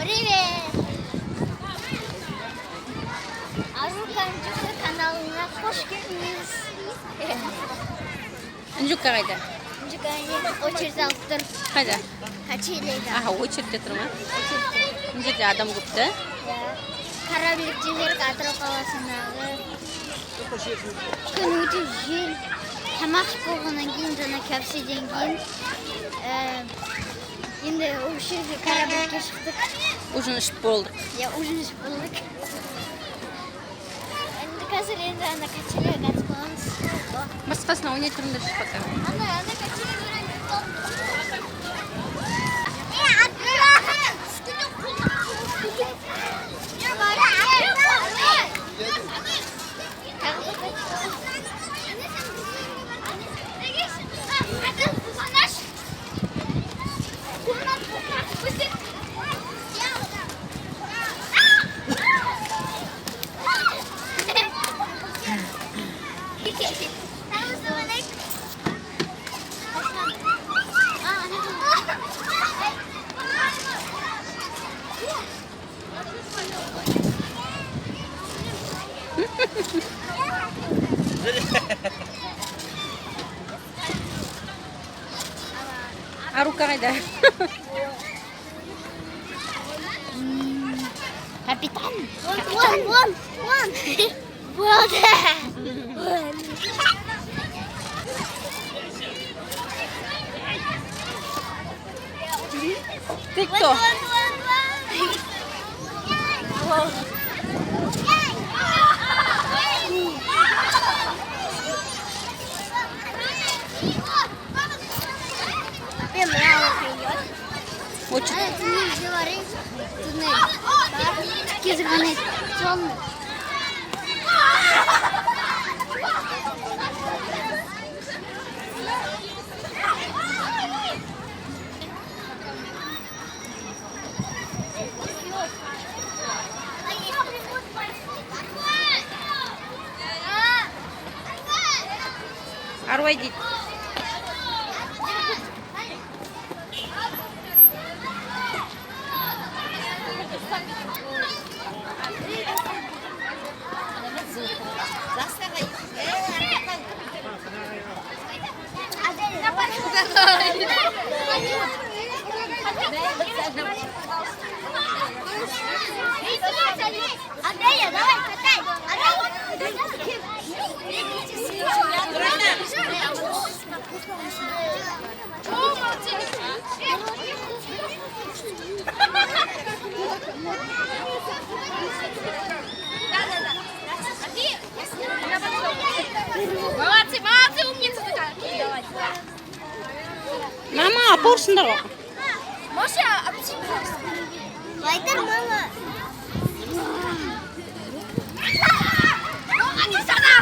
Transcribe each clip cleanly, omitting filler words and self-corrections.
Привет! Аруканчука каналына хош келдиңиз. Нжука қайда? Нжука очередь алып тұр. Қайда? Качелейда. Аха, очередьте тұр ма? Мына жерде адам көп та? Кораблик жерлерге Атырау қаласындағы күн өте жел. Тамақ болғаннан кейін жана кәпседен кейін енді осы жерге корабликке шықтық. Ужин ішіп болдық. Ужин ішіп болдық. Енді қазір енді ана качелейге қатысып боламыз. Басқасына ойнай тұрыңдаршы пока. Ана качелей Арука қайда? Капитан! Вон! Вот! Ты кто? Очень. Ару иди. Андрея, давай, катай! Молодцы, умница такая. Мама, апорсыңдар ғой. Маша, Вайтер, мама. Иди сюда!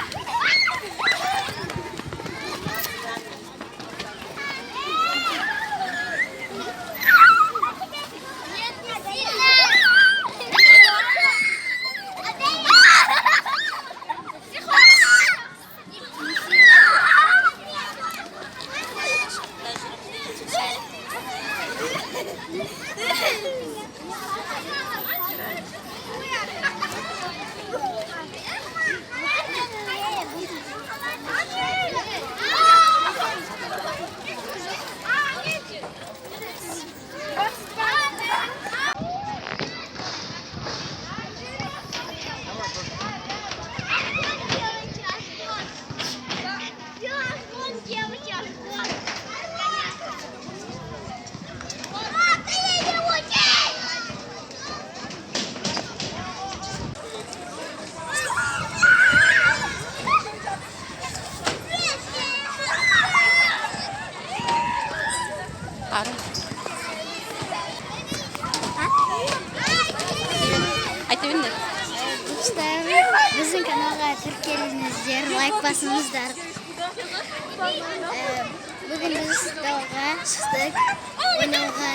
Ару. Айта беріңдер. Біздің каналға тіркеліңіздер, лайк басыңыздар. Бүгін біз далаға шықтық, ойнауға.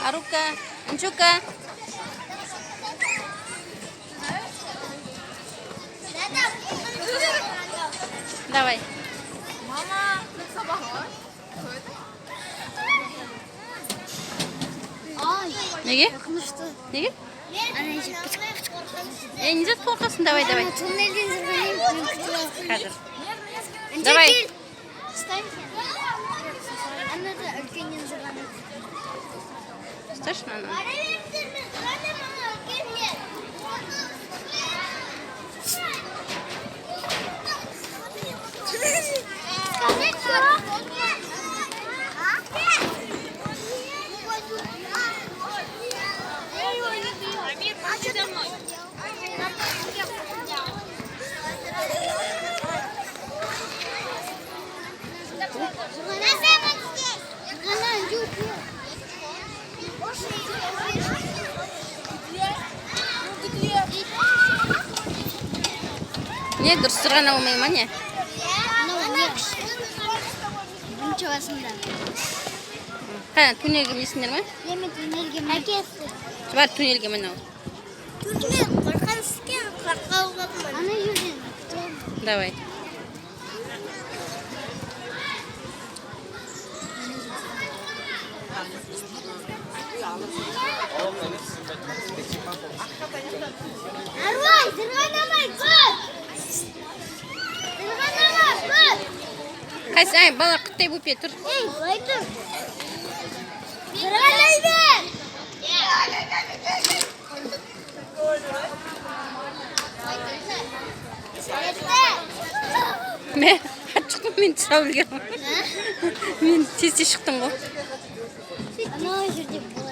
Арука, Инчука. Давай. Ай, Неге? қорқынышты. Неге? Ана жеп Не зат қорқасың? Давай. Туннелден жүргеннен Қазір. Давай. Ана да үлкеннен жүрген. Слышно? Не, дұрыс тұрған алмай ма не? Buncha basında. Қана, туннельге несіңдер ма? Yemin tünelge әкесі. Бар туннельге мынау. Туннел қорқан скен қорқауға болмайды. Ана жүрген. Давай. Арвай, зырғанамай, көт! Зырғанамай, көт! Қайсы, ай, бала қыттай болып тұр. Ей, былай тұр. Зырғанай бер! Мен шықтым, мен тұра білгенмін. Мен тез шықтым ғой. Ана жерде болады.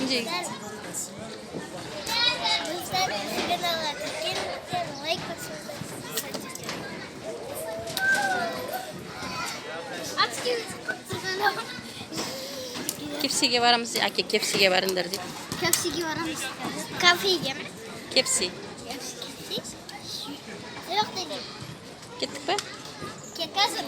Иди. Кепсиге барамыз. Әке, кепсиге барыңдар дейді. Кепсиге барамыз. Кафеге ме? Кепси. Жоқ деген. Кеттік па? Қазір.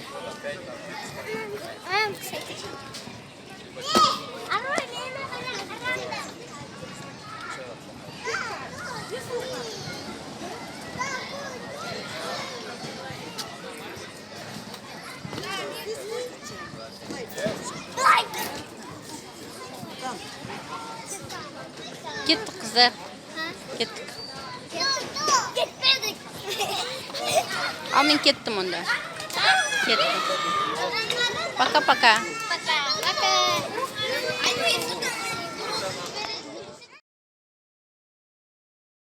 Кеттік қыздар. Кеттік. Кетпедік. Ал мен кеттім онда. Кеттім. Пока-пока.